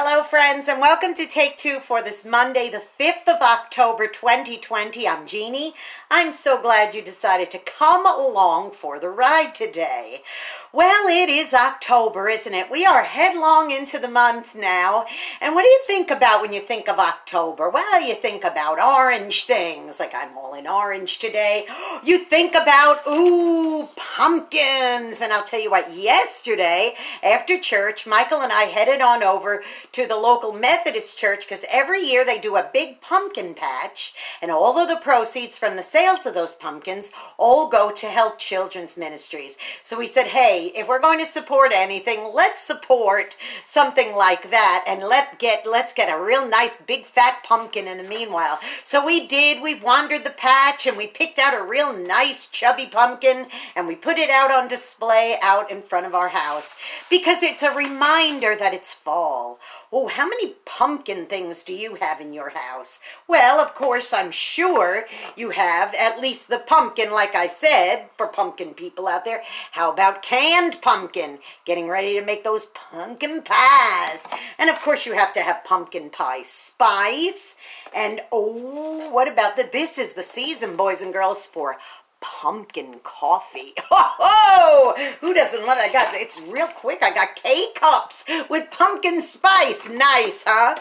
Hello friends, and welcome to Take Two for this Monday, the 5th of October 2020. I'm Jeannie. I'm so glad you decided to come along for the ride today. Well, it is October, isn't it? We are headlong into the month now. And what do you think about when you think of October? Well, you think about orange things, like I'm all in orange today. You think about, pumpkins. And I'll tell you what, yesterday after church, Michael and I headed on over to the local Methodist church because every year they do a big pumpkin patch, and all of the proceeds from the sales of those pumpkins all go to help children's ministries. So we said, hey, if we're going to support anything, let's support something like that, and let's get a real nice big fat pumpkin in the meanwhile. So we did. We wandered the patch and we picked out a real nice chubby pumpkin and we put it out on display out in front of our house because it's a reminder that it's fall. Oh, how many pumpkin things do you have in your house? Well, of course, I'm sure you have at least the pumpkin, like I said, for pumpkin people out there. How about canned pumpkin? Getting ready to make those pumpkin pies. And of course, you have to have pumpkin pie spice. And oh, what about this is the season, boys and girls, for pumpkin coffee. Oh, who doesn't love that? It's real quick. I got K-cups with pumpkin spice. Nice, huh?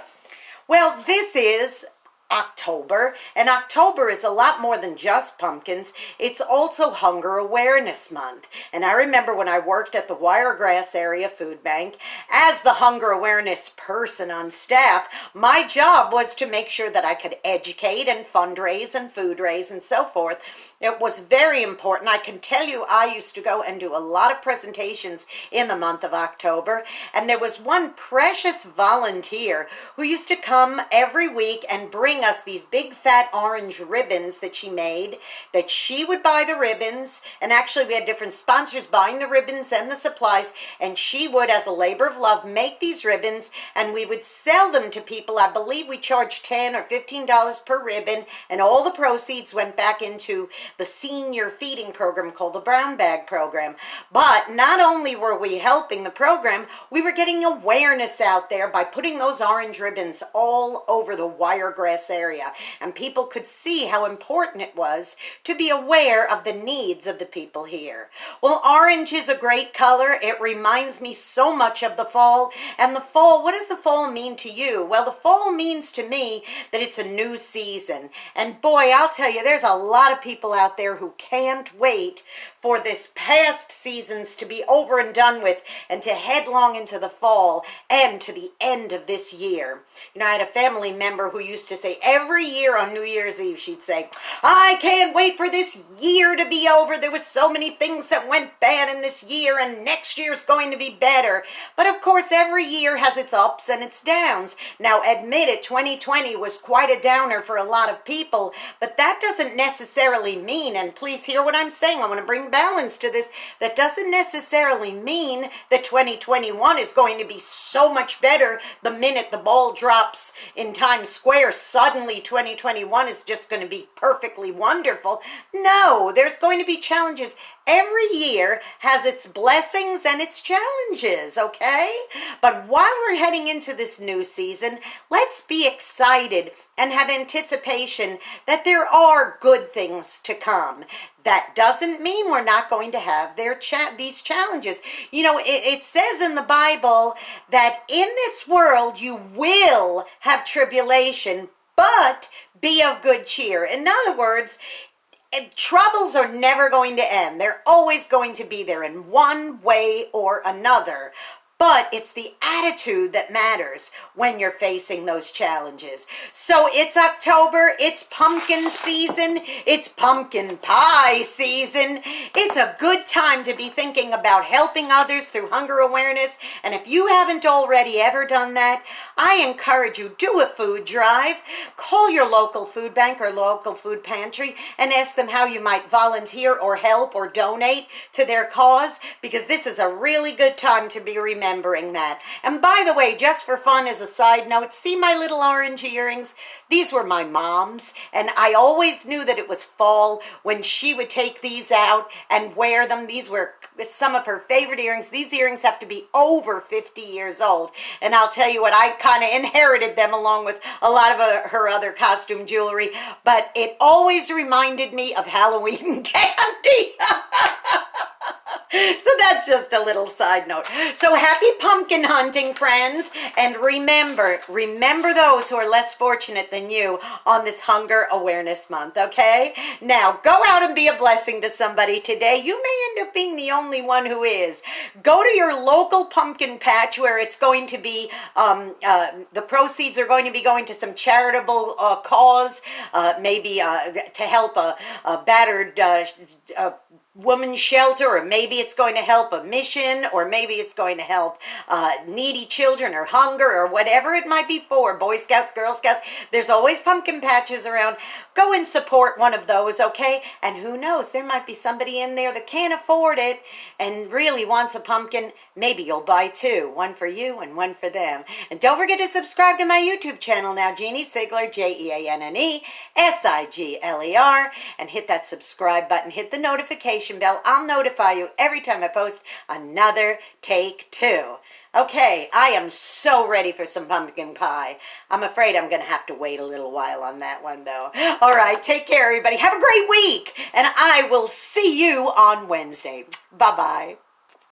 Well, this is October, and October is a lot more than just pumpkins. It's also Hunger Awareness Month. And I remember when I worked at the Wiregrass Area Food Bank, as the Hunger Awareness person on staff, my job was to make sure that I could educate and fundraise and food raise and so forth. It was very important. I can tell you I used to go and do a lot of presentations in the month of October, and there was one precious volunteer who used to come every week and bring us these big fat orange ribbons that she made, that she would buy the ribbons, and actually we had different sponsors buying the ribbons and the supplies, and she would, as a labor of love, make these ribbons, and we would sell them to people. I believe we charged $10 or $15 per ribbon, and all the proceeds went back into the senior feeding program called the Brown Bag Program. But not only were we helping the program, we were getting awareness out there by putting those orange ribbons all over the Wiregrass area, and people could see how important it was to be aware of the needs of the people here. Well, orange is a great color. It reminds me so much of the fall. And the fall, what does the fall mean to you? Well, the fall means to me that it's a new season. And boy, I'll tell you, there's a lot of people out there who can't wait for this past seasons to be over and done with and to headlong into the fall and to the end of this year. You know, I had a family member who used to say every year on New Year's Eve, she'd say, I can't wait for this year to be over. There was so many things that went bad in this year and next year's going to be better. But of course, every year has its ups and its downs. Now, admit it, 2020 was quite a downer for a lot of people, but that doesn't necessarily mean, and please hear what I'm saying, I want to bring balance to this, that doesn't necessarily mean that 2021 is going to be so much better the minute the ball drops in Times Square. Suddenly 2021 is just going to be perfectly wonderful. No, there's going to be challenges. Every year has its blessings and its challenges, okay? But while we're heading into this new season, let's be excited and have anticipation that there are good things to come. That doesn't mean we're not going to have these challenges. You know, it says in the Bible that in this world you will have tribulation, but be of good cheer. In other words, troubles are never going to end. They're always going to be there in one way or another. But it's the attitude that matters when you're facing those challenges. So it's October, it's pumpkin season, it's pumpkin pie season. It's a good time to be thinking about helping others through hunger awareness. And if you haven't already ever done that, I encourage you, do a food drive. Call your local food bank or local food pantry and ask them how you might volunteer or help or donate to their cause, because this is a really good time to be remembered. remembering that. And by the way, just for fun as a side note, see my little orange earrings? These were my mom's, and I always knew that it was fall when she would take these out and wear them. These were some of her favorite earrings. These earrings have to be over 50 years old, and I'll tell you what, I kind of inherited them along with a lot of her other costume jewelry, but it always reminded me of Halloween candy. So that's just a little side note. So happy pumpkin hunting, friends. And remember those who are less fortunate than you on this Hunger Awareness Month, okay? Now, go out and be a blessing to somebody today. You may end up being the only one who is. Go to your local pumpkin patch where it's going to be, the proceeds are going to be going to some charitable cause, maybe to help a battered women's shelter, or maybe it's going to help a mission, or maybe it's going to help needy children or hunger or whatever it might be for. Boy Scouts, Girl Scouts, there's always pumpkin patches around. Go and support one of those, okay? And who knows, there might be somebody in there that can't afford it and really wants a pumpkin. Maybe you'll buy two, one for you and one for them. And don't forget to subscribe to my YouTube channel now, Jeanne Sigler, Jeanne Sigler, and hit that subscribe button, hit the notification bell. I'll notify you every time I post another Take Two. Okay, I am so ready for some pumpkin pie. I'm afraid I'm going to have to wait a little while on that one, though. All right, take care, everybody. Have a great week, and I will see you on Wednesday. Bye-bye.